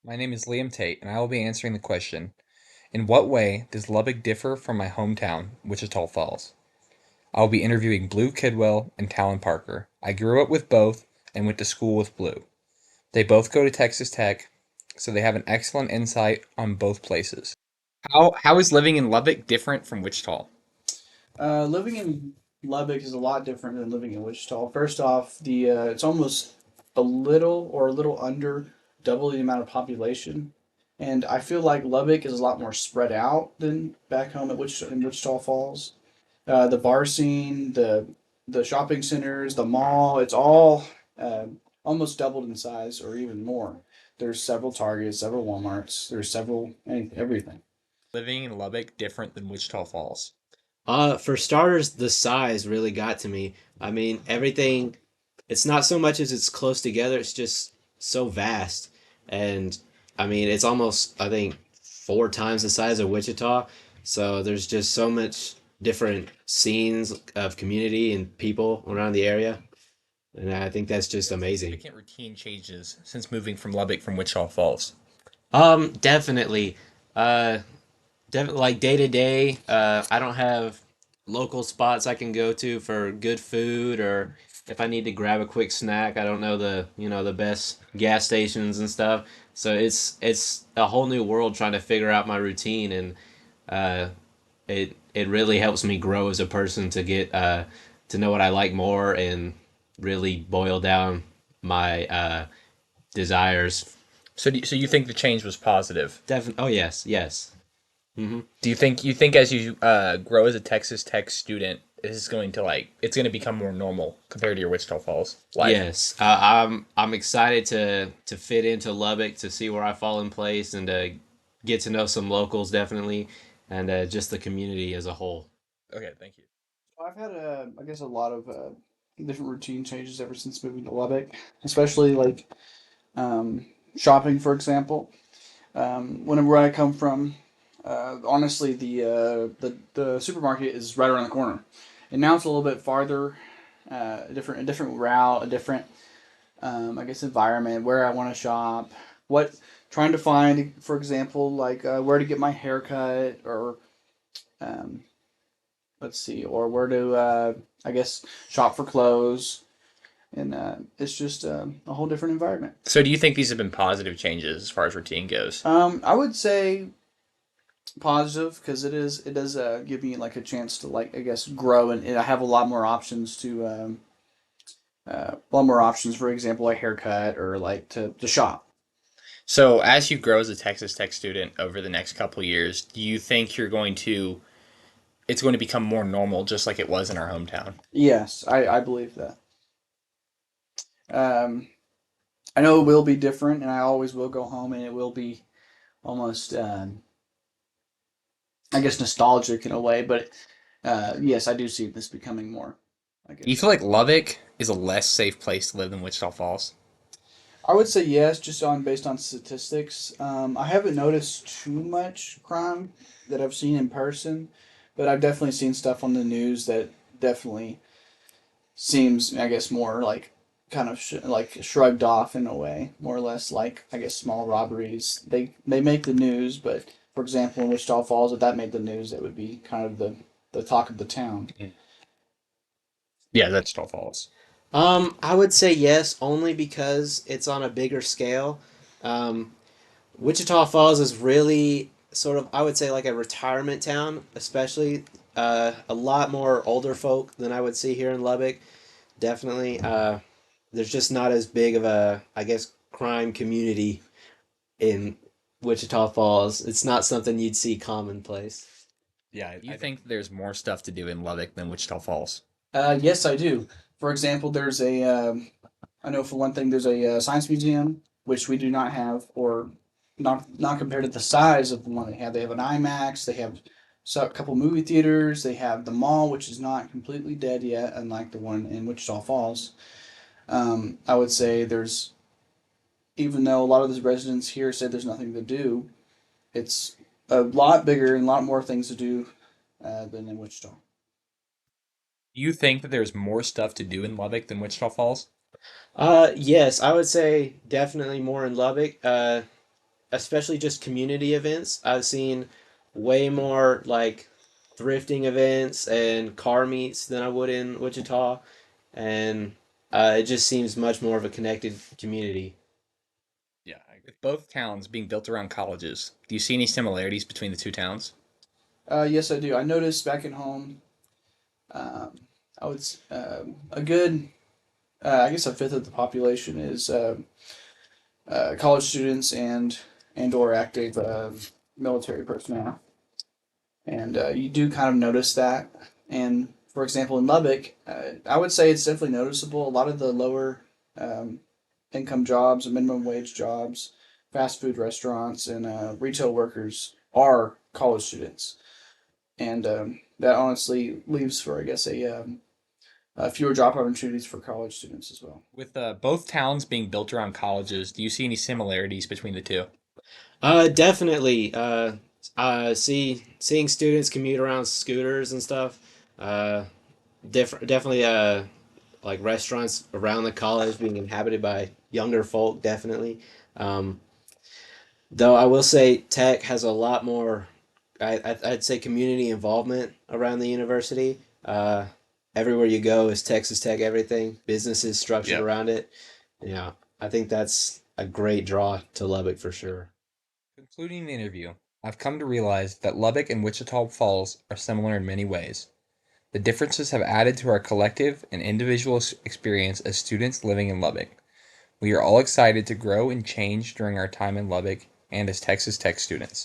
My name is Liam Tate, and I will be answering the question, in what way does Lubbock differ from my hometown, Wichita Falls? I will be interviewing Blue Kidwell and Talon Parker. I grew up with both and went to school with Blue. They both go to Texas Tech, so they have an excellent insight on both places. How is living in Lubbock different from Wichita? Living in Lubbock is a lot different than living in Wichita. First off, the it's almost a little under double the amount of population, and I feel like Lubbock is a lot more spread out than back home in Wichita Falls. The bar scene, the shopping centers, the mall, it's all uh, almost doubled in size or even more. There's several Targets, several WalMarts, there's several everything. Living in Lubbock different than Wichita Falls. For starters, the size really got to me. I mean, everything, it's not so much as it's close together, it's just so vast. And I mean, it's almost, I think, four times the size of Wichita. So there's just so much different scenes of community and people around the area. And I think that's just amazing. Significant routine changes since moving from Lubbock from Wichita Falls. Definitely. Uh, like day to day, I don't have local spots I can go to for good food, or if I need to grab a quick snack, I don't know the best gas stations and stuff. So it's a whole new world trying to figure out my routine, and uh, it really helps me grow as a person to get to know what I like more and really boil down my desires. So you think the change was positive? Definitely. Oh yes, yes. Hmm. Do you think as you grow as a Texas Tech student, this is going to it's going to become more normal compared to your Wichita Falls life? Yes, I'm excited to fit into Lubbock, to see where I fall in place, and to get to know some locals definitely, and just the community as a whole. Okay, thank you. I've had I guess a lot of different routine changes ever since moving to Lubbock, especially like shopping, for example. Whenever I come from, honestly, the supermarket is right around the corner, and now it's a little bit farther, a different route, a different I guess environment where I want to shop, what trying to find, for example, like where to get my haircut or um, let's see, or where to I guess shop for clothes, and it's just a whole different environment. So do you think these have been positive changes as far as routine goes? I would say positive because it does give me like a chance to like I guess grow, and I have a lot more options to a lot more options. For example, a haircut or like to shop. So as you grow as a Texas Tech student over the next couple years, do you think it's going to become more normal just like it was in our hometown? Yes, I believe that. Um, I know it will be different, and I always will go home, and it will be almost I guess nostalgic in a way, but yes, I do see this becoming more. I Do you guess feel like Lubbock is a less safe place to live than Wichita Falls? I would say yes, just on based on statistics. I haven't noticed too much crime that I've seen in person, but I've definitely seen stuff on the news that definitely seems, I guess, more like kind of like shrugged off in a way, more or less like I guess small robberies. They make the news, but for example, in Wichita Falls, if that made the news, that would be kind of the talk of the town. Yeah, that's Wichita Falls. I would say yes, only because it's on a bigger scale. Um, Wichita Falls is really sort of, I would say, like a retirement town, especially a lot more older folk than I would see here in Lubbock. Definitely. There's just not as big of a, I guess, crime community in Wichita Falls. It's not something you'd see commonplace. Yeah, Do you think there's more stuff to do in Lubbock than Wichita Falls? Yes, I do. For example, there's a I know for one thing there's a science museum which we do not have, or not compared to the size of the one they have. They have an IMAX. They have a couple movie theaters. They have the mall, which is not completely dead yet, unlike the one in Wichita Falls. I would say there's even though a lot of the residents here said there's nothing to do, it's a lot bigger and a lot more things to do than in Wichita. Do you think that there's more stuff to do in Lubbock than Wichita Falls? Yes, I would say definitely more in Lubbock. especially just community events. I've seen way more like thrifting events and car meets than I would in Wichita, and it just seems much more of a connected community. Yeah, with both towns being built around colleges, do you see any similarities between the two towns? Yes, I do. I noticed back at home, um, a good, I guess a fifth of the population is college students and or active military personnel, and you do kind of notice that. And for example, in Lubbock, I would say it's definitely noticeable. A lot of the lower um, income jobs, minimum wage jobs, fast food restaurants, and retail workers are college students, and that honestly leaves for I guess fewer job opportunities for college students as well. With both towns being built around colleges, do you see any similarities between the two? Definitely. Seeing students commute around scooters and stuff. Uh, definitely. Like restaurants around the college being inhabited by younger folk. Definitely. Um, though I will say Tech has a lot more. I'd say community involvement around the university. Everywhere you go is Texas Tech. Everything businesses structured Yep. around it. Yeah, I think that's a great draw to Lubbock for sure. Concluding the interview, I've come to realize that Lubbock and Wichita Falls are similar in many ways. The differences have added to our collective and individual experience as students living in Lubbock. We are all excited to grow and change during our time in Lubbock and as Texas Tech students.